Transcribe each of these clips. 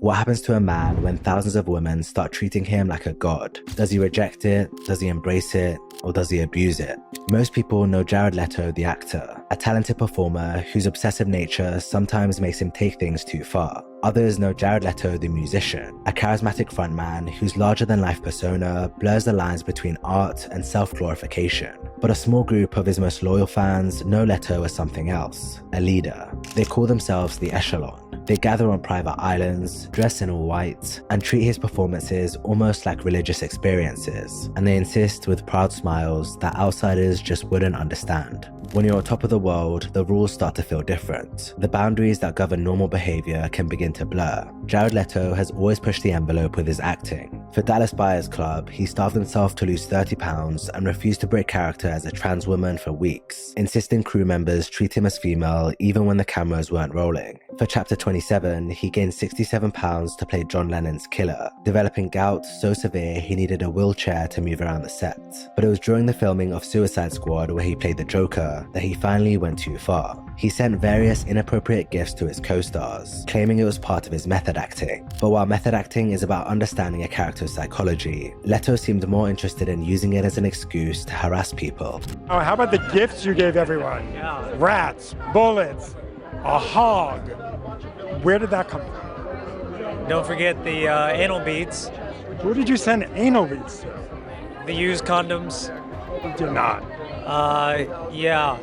What happens to a man when thousands of women start treating him like a god? Does he reject it? Does he embrace it? Or does he abuse it? Most people know Jared Leto, the actor, a talented performer whose obsessive nature sometimes makes him take things too far. Others know Jared Leto, the musician, a charismatic frontman whose larger-than-life persona blurs the lines between art and self-glorification. But a small group of his most loyal fans know Leto as something else, a leader. They call themselves the Echelon. They gather on private islands, dress in all white, and treat his performances almost like religious experiences. And they insist with proud smiles that outsiders just wouldn't understand. When you're on top of the world, the rules start to feel different. The boundaries that govern normal behavior can begin to blur. Jared Leto has always pushed the envelope with his acting. For Dallas Buyers Club, he starved himself to lose 30 pounds and refused to break character as a trans woman for weeks, insisting crew members treat him as female even when the cameras weren't rolling. For Chapter 27, he gained 67 pounds to play John Lennon's killer, developing gout so severe he needed a wheelchair to move around the set. But it was during the filming of Suicide Squad, where he played the Joker, that he finally went too far. He sent various inappropriate gifts to his co-stars, claiming it was part of his method acting. But while method acting is about understanding a character's psychology, Leto seemed more interested in using it as an excuse to harass people. Oh, how about the gifts you gave everyone? Yeah. Rats, bullets, a hog. Where did that come from? Don't forget the anal beads, Who did you send anal beads to? the used condoms. You did not. Yeah.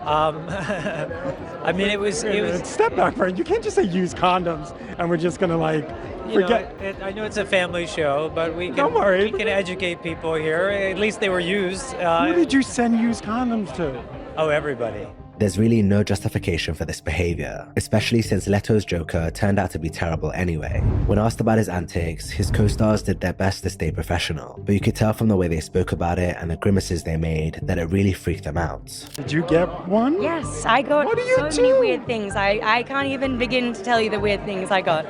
I mean, it was. Step back, friend. You can't just say use condoms and we're just gonna like You know, forget. I know it's a family show, but we can. Don't worry. We can educate people here. At least they were used. Who did you send used condoms to? Oh, everybody. There's really no justification for this behavior, especially since Leto's Joker turned out to be terrible anyway. When asked about his antics, his co-stars did their best to stay professional, but you could tell from the way they spoke about it and the grimaces they made that it really freaked them out. Did you get one? Yes, I got What do you so many do? weird things. I can't even begin to tell you the weird things I got.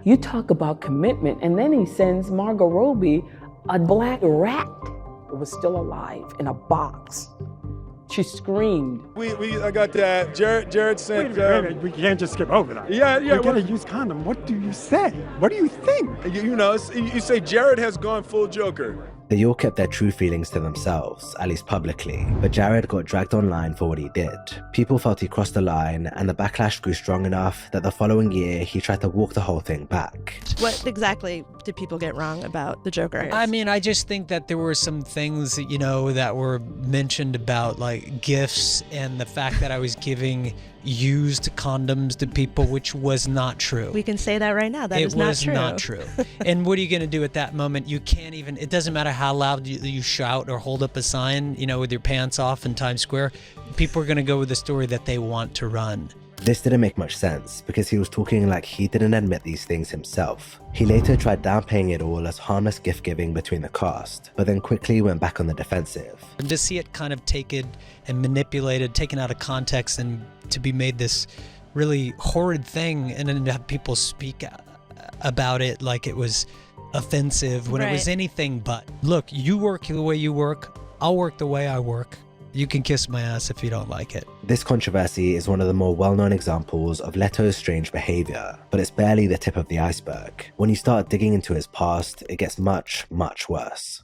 You talk about commitment, and then he sends Margot Robbie a black rat. It was still alive in a box. She screamed. I got that. Jared sent. Wait a minute. We can't just skip over that. Yeah. You get a used condom. What do you say? What do you think? You say Jared has gone full Joker. They all kept their true feelings to themselves, at least publicly, but Jared got dragged online for what he did. People felt he crossed the line, and the backlash grew strong enough that the following year he tried to walk the whole thing back. What exactly did people get wrong about the Joker? I mean, I just think that there were some things, that were mentioned about like gifts and the fact that I was giving used condoms to people, which was not true. We can say that right now. That is not true. It was not true. And what are you going to do at that moment? You can't even, it doesn't matter how loud you shout or hold up a sign, with your pants off in Times Square. People are going to go with the story that they want to run. This didn't make much sense because he was talking like he didn't admit these things himself. He later tried downplaying it all as harmless gift giving between the cast, but then quickly went back on the defensive. And to see it kind of taken and manipulated, taken out of context, and to be made this really horrid thing, and then to have people speak about it like it was offensive when it was anything but. Look, you work the way you work, I'll work the way I work. You can kiss my ass if you don't like it. This controversy is one of the more well-known examples of Leto's strange behavior, but it's barely the tip of the iceberg. When you start digging into his past, it gets much, much worse.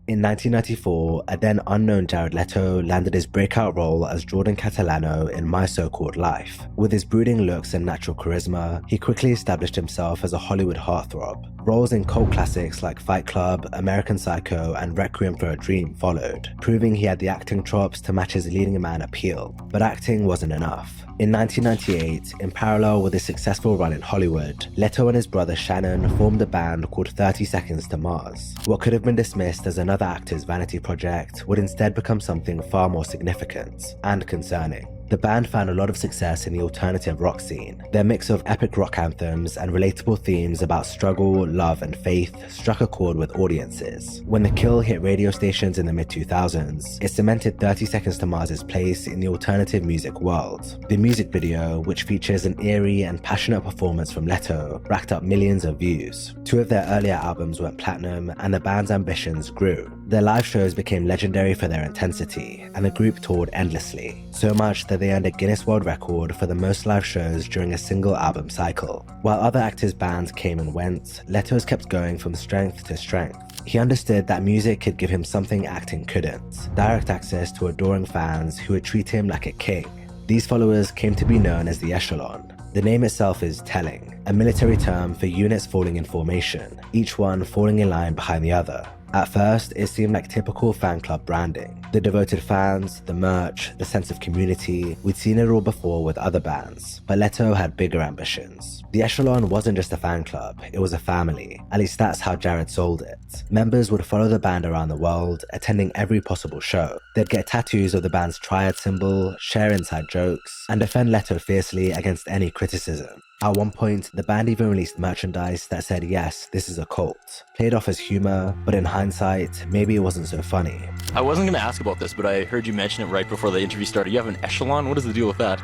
In 1994, a then unknown Jared Leto landed his breakout role as Jordan Catalano in My So-Called Life. With his brooding looks and natural charisma, he quickly established himself as a Hollywood heartthrob. Roles in cult classics like Fight Club, American Psycho, and Requiem for a Dream followed, proving he had the acting chops to match his leading man appeal. But acting wasn't enough. In 1998, in parallel with his successful run in Hollywood, Leto and his brother Shannon formed a band called 30 Seconds to Mars. What could have been dismissed as another actor's vanity project would instead become something far more significant and concerning. The band found a lot of success in the alternative rock scene. Their mix of epic rock anthems and relatable themes about struggle, love, and faith struck a chord with audiences. When The Kill hit radio stations in the mid-2000s, it cemented 30 Seconds to Mars' place in the alternative music world. The music video, which features an eerie and passionate performance from Leto, racked up millions of views. 2 of their earlier albums went platinum, and the band's ambitions grew. Their live shows became legendary for their intensity, and the group toured endlessly, so much that they earned a Guinness World Record for the most live shows during a single album cycle. While other actors' bands came and went, Leto's kept going from strength to strength. He understood that music could give him something acting couldn't: direct access to adoring fans who would treat him like a king. These followers came to be known as the Echelon. The name itself is telling, a military term for units falling in formation, each one falling in line behind the other. At first, it seemed like typical fan club branding. The devoted fans, the merch, the sense of community, we'd seen it all before with other bands, but Leto had bigger ambitions. The Echelon wasn't just a fan club, it was a family. At least that's how Jared sold it. Members would follow the band around the world, attending every possible show. They'd get tattoos of the band's triad symbol, share inside jokes, and defend Leto fiercely against any criticism. At one point, the band even released merchandise that said, "Yes, this is a cult." Played off as humor, but in hindsight, maybe it wasn't so funny. I wasn't going to ask about this, but I heard you mention it right before the interview started. You have an Echelon? What is the deal with that?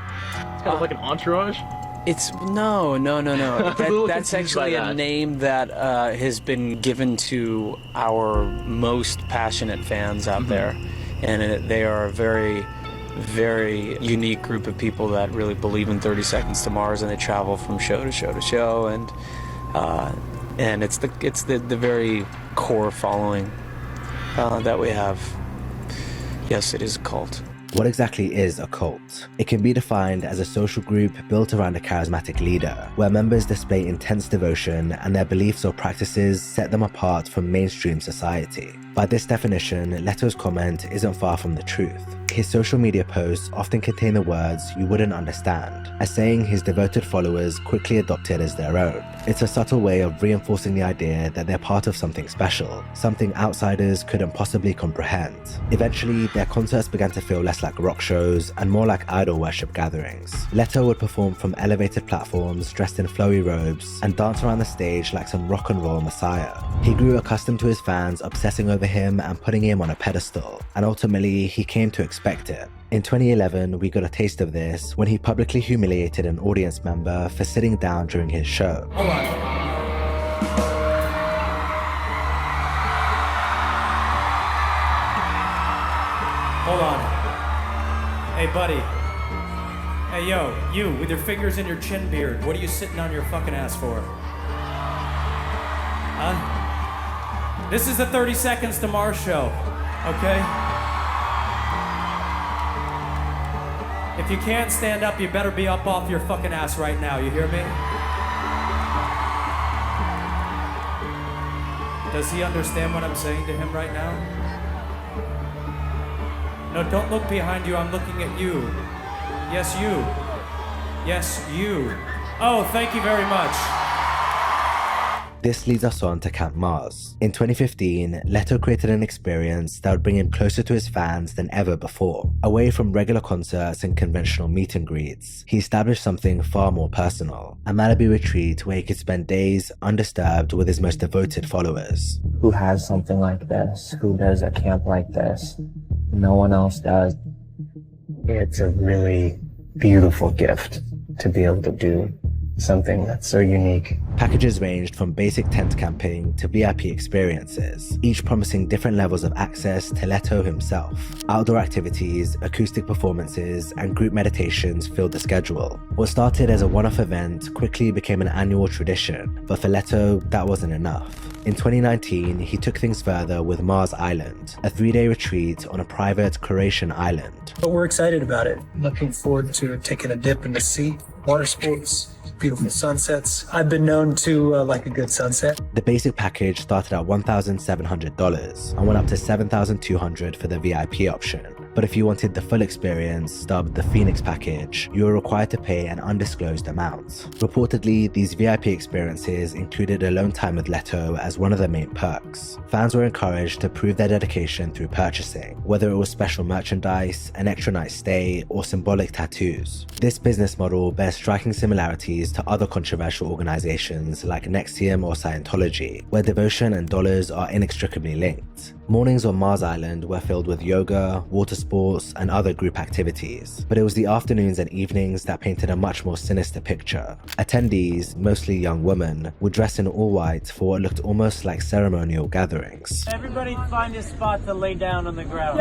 It's kind of like an entourage? It's no. That's actually a name that has been given to our most passionate fans out there. And they are a very unique group of people that really believe in 30 Seconds to Mars, and they travel from show to show to show, and it's the very core following that we have. Yes, it is a cult. What exactly is a cult? It can be defined as a social group built around a charismatic leader, where members display intense devotion and their beliefs or practices set them apart from mainstream society. By this definition, Leto's comment isn't far from the truth. His social media posts often contain the words "you wouldn't understand," a saying his devoted followers quickly adopted as their own. It's a subtle way of reinforcing the idea that they're part of something special, something outsiders couldn't possibly comprehend. Eventually, their concerts began to feel less like rock shows and more like idol worship gatherings. Leto would perform from elevated platforms dressed in flowy robes and dance around the stage like some rock and roll messiah. He grew accustomed to his fans obsessing over him and putting him on a pedestal, and ultimately he came to expect it. In 2011, we got a taste of this when he publicly humiliated an audience member for sitting down during his show. Hold on. Hold on. Hey, buddy. Hey, yo, you, with your fingers in your chin beard, what are you sitting on your fucking ass for? Huh? This is the 30 Seconds to Mars show, okay? If you can't stand up, you better be up off your fucking ass right now, you hear me? Does he understand what I'm saying to him right now? No, don't look behind you, I'm looking at you. Yes, you. Yes, you. Oh, thank you very much. This leads us on to Camp Mars. In 2015, Leto created an experience that would bring him closer to his fans than ever before. Away from regular concerts and conventional meet and greets, he established something far more personal, a Malibu retreat where he could spend days undisturbed with his most devoted followers. Who has something like this? Who does a camp like this? No one else does. It's a really beautiful gift to be able to do something that's so unique. Packages ranged from basic tent camping to VIP experiences, each promising different levels of access to Leto himself. Outdoor activities, acoustic performances, and group meditations filled the schedule. What started as a one-off event quickly became an annual tradition, but for Leto, that wasn't enough. In 2019, he took things further with Mars Island, a 3-day retreat on a private Croatian island. But we're excited about it. Looking forward to taking a dip in the sea, water sports, beautiful sunsets. I've been known to like a good sunset. The basic package started at $1,700 and went up to $7,200 for the VIP option. But if you wanted the full experience, dubbed the Phoenix package, you were required to pay an undisclosed amount. Reportedly, these VIP experiences included alone time with Leto as one of the main perks. Fans were encouraged to prove their dedication through purchasing, whether it was special merchandise, an extra night stay, or symbolic tattoos. This business model bears striking similarities to other controversial organizations like NXIVM or Scientology, where devotion and dollars are inextricably linked. Mornings on Mars Island were filled with yoga, water sports, and other group activities, but it was the afternoons and evenings that painted a much more sinister picture. Attendees, mostly young women, would dress in all white for what looked almost like ceremonial gatherings. Everybody find a spot to lay down on the ground.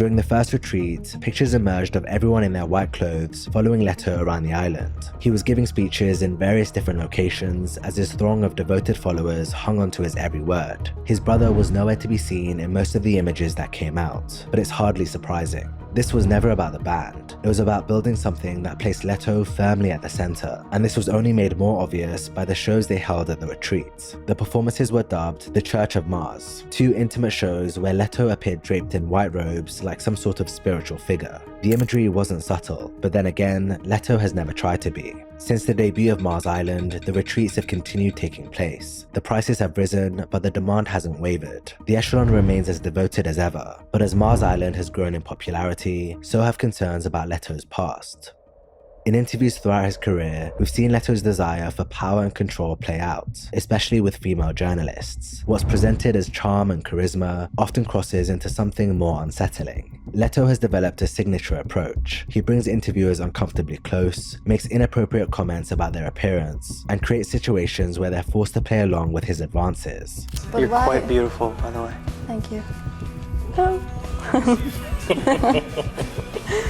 During the first retreat, pictures emerged of everyone in their white clothes following Leto around the island. He was giving speeches in various different locations as his throng of devoted followers hung onto his every word. His brother was nowhere to be seen in most of the images that came out, but it's hardly surprising. This was never about the band. It was about building something that placed Leto firmly at the center, and this was only made more obvious by the shows they held at the retreats. The performances were dubbed the Church of Mars, 2 intimate shows where Leto appeared draped in white robes like some sort of spiritual figure. The imagery wasn't subtle, but then again, Leto has never tried to be. Since the debut of Mars Island, the retreats have continued taking place. The prices have risen, but the demand hasn't wavered. The echelon remains as devoted as ever, but as Mars Island has grown in popularity, so have concerns about Leto's past. In interviews throughout his career, we've seen Leto's desire for power and control play out, especially with female journalists. What's presented as charm and charisma often crosses into something more unsettling. Leto has developed a signature approach. He brings interviewers uncomfortably close, makes inappropriate comments about their appearance, and creates situations where they're forced to play along with his advances. You're quite beautiful, by the way. Thank you.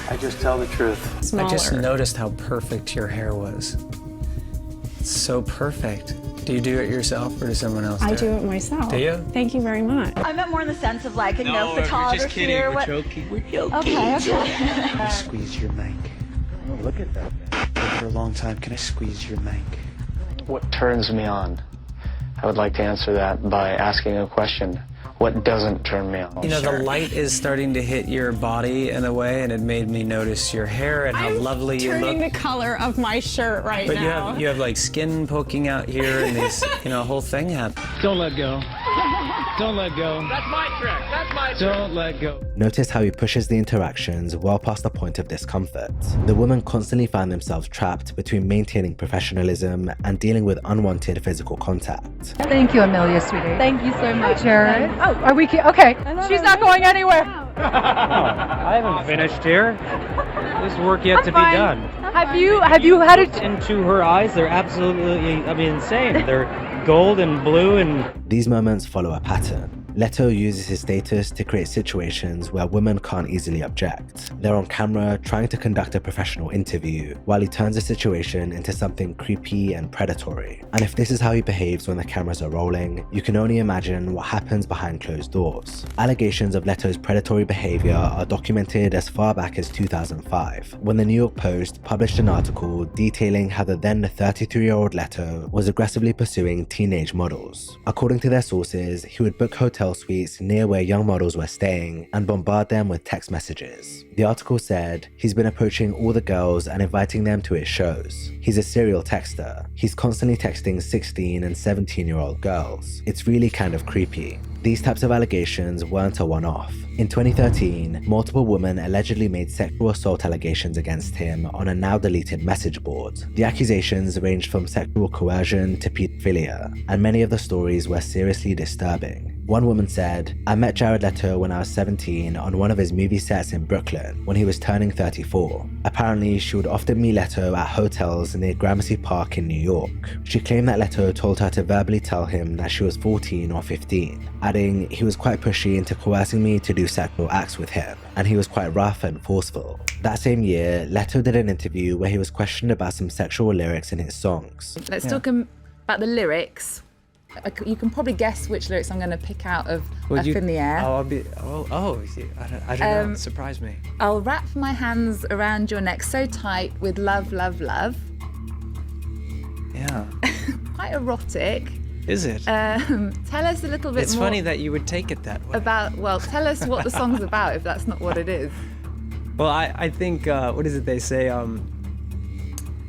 I just tell the truth. Smaller. I just noticed how perfect your hair was. It's so perfect. Do you do it yourself or does someone else do it? I do it myself. Do you? Thank you very much. I meant more in the sense of like, photography or what. Joking. We're joking. Okay. Can I squeeze your mic? Look at that. For a long time, can I squeeze your mic? What turns me on? I would like to answer that by asking a question. What doesn't turn me on? You know, the light is starting to hit your body in a way, and it made me notice your hair and how lovely you look. Turning the color of my shirt right now. But you have like skin poking out here, and these, a whole thing happening. Don't let go. Don't let go. That's my trick. That's my trick. Don't let go. Notice how he pushes the interactions well past the point of discomfort. The women constantly find themselves trapped between maintaining professionalism and dealing with unwanted physical contact. Thank you, Amelia, sweetie. Thank you so much, Jared. Oh, are we okay? She's not going anywhere. I haven't finished here. There's work yet to be done. Have you had it? Into her eyes, they're absolutely, insane. They're gold and blue and... These moments follow a pattern. Leto uses his status to create situations where women can't easily object. They're on camera trying to conduct a professional interview, while he turns a situation into something creepy and predatory. And if this is how he behaves when the cameras are rolling, you can only imagine what happens behind closed doors. Allegations of Leto's predatory behavior are documented as far back as 2005, when the New York Post published an article detailing how the then 33-year-old Leto was aggressively pursuing teenage models. According to their sources, he would book hotel suites near where young models were staying and bombard them with text messages. The article said he's been approaching all the girls and inviting them to his shows. He's a serial texter. He's constantly texting 16 and 17-year-old girls. It's really kind of creepy. These types of allegations weren't a one-off. In 2013, multiple women allegedly made sexual assault allegations against him on a now-deleted message board. The accusations ranged from sexual coercion to pedophilia, and many of the stories were seriously disturbing. One woman said, "I met Jared Leto when I was 17 on one of his movie sets in Brooklyn when he was turning 34. Apparently, she would often meet Leto at hotels near Gramercy Park in New York. She claimed that Leto told her to verbally tell him that she was 14 or 15, adding, he was quite pushy into coercing me to do sexual acts with him, and he was quite rough and forceful." That same year, Leto did an interview where he was questioned about some sexual lyrics in his songs. Let's talk about the lyrics. You can probably guess which lyrics I'm going to pick out of Up in the Air. I don't know. Surprise me. I'll wrap my hands around your neck so tight with love, love, love. Yeah. Quite erotic. Is it? Tell us a little bit It's more. funny that you would take it that way. Tell us what the song's about if that's not what it is. Well, I think, what is it they say?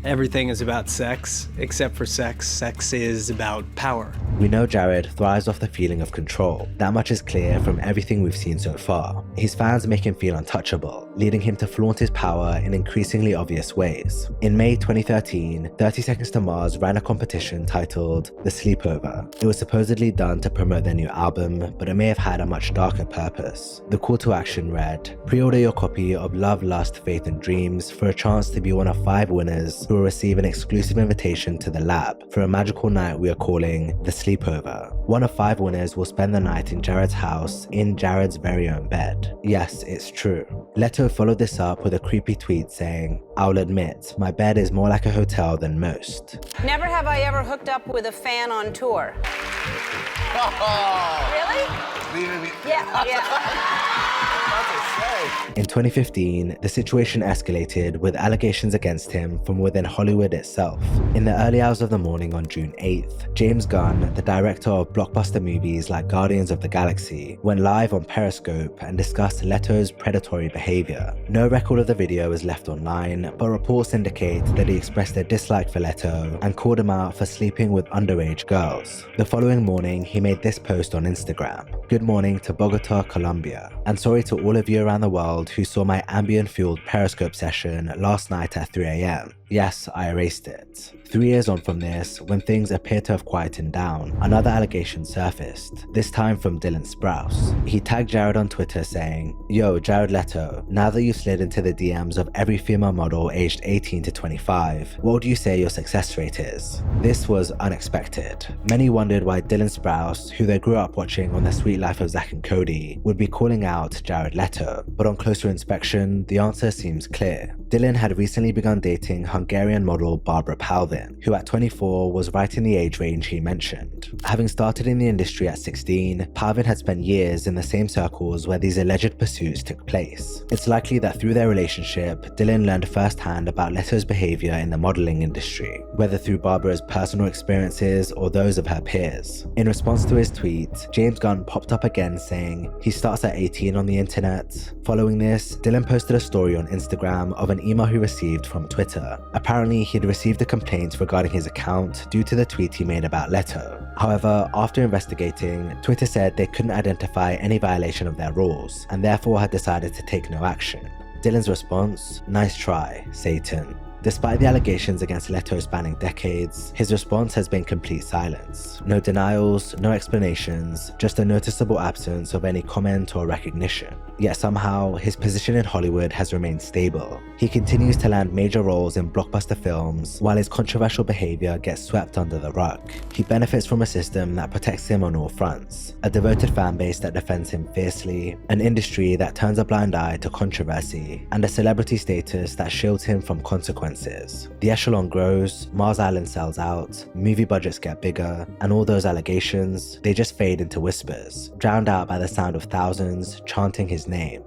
Everything is about sex, except for sex. Sex is about power. We know Jared thrives off the feeling of control. That much is clear from everything we've seen so far. His fans make him feel untouchable, leading him to flaunt his power in increasingly obvious ways. In May 2013, 30 Seconds to Mars ran a competition titled The Sleepover. It was supposedly done to promote their new album, but it may have had a much darker purpose. The call to action read, "Pre-order your copy of Love, Lust, Faith and Dreams for a chance to be one of 5 winners who will receive an exclusive invitation to the lab for a magical night we are calling the sleepover. One of 5 winners will spend the night in Jared's house in Jared's very own bed. Yes, it's true. Leto followed this up with a creepy tweet saying, "I'll admit, my bed is more like a hotel than most." Never have I ever hooked up with a fan on tour. Really? Yeah. In 2015, the situation escalated with allegations against him from within Hollywood itself. In the early hours of the morning on June 8th, James Gunn, the director of blockbuster movies like Guardians of the Galaxy, went live on Periscope and discussed Leto's predatory behavior. No record of the video is left online, but reports indicate that he expressed a dislike for Leto and called him out for sleeping with underage girls. The following morning, he made this post on Instagram: "Good morning to Bogota, Colombia, and sorry to all of you around the world who saw my ambient-fueled Periscope session last night at 3 a.m. Yes, I erased it." 3 years on from this, when things appear to have quietened down, another allegation surfaced, this time from Dylan Sprouse. He tagged Jared on Twitter saying, "Yo, Jared Leto, now that you've slid into the DMs of every female model aged 18 to 25, what would you say your success rate is?" This was unexpected. Many wondered why Dylan Sprouse, who they grew up watching on The Sweet Life of Zack and Cody, would be calling out Jared Leto, but on closer inspection, the answer seems clear. Dylan had recently begun dating Hungarian model Barbara Palvin, who at 24 was right in the age range he mentioned. Having started in the industry at 16, Palvin had spent years in the same circles where these alleged pursuits took place. It's likely that through their relationship, Dylan learned firsthand about Leto's behavior in the modeling industry, whether through Barbara's personal experiences or those of her peers. In response to his tweet, James Gunn popped up again saying he starts at 18 on the internet. Following this, Dylan posted a story on Instagram of an email he received from Twitter. Apparently, he'd received a complaint regarding his account due to the tweet he made about Leto. However, after investigating, Twitter said they couldn't identify any violation of their rules, and therefore had decided to take no action. Dylan's response: "Nice try, Satan." Despite the allegations against Leto spanning decades, his response has been complete silence. No denials, no explanations, just a noticeable absence of any comment or recognition. Yet somehow, his position in Hollywood has remained stable. He continues to land major roles in blockbuster films, while his controversial behavior gets swept under the rug. He benefits from a system that protects him on all fronts, a devoted fan base that defends him fiercely, an industry that turns a blind eye to controversy, and a celebrity status that shields him from consequences. The echelon grows, Mars Island sells out, movie budgets get bigger, and all those allegations, they just fade into whispers, drowned out by the sound of thousands chanting his name.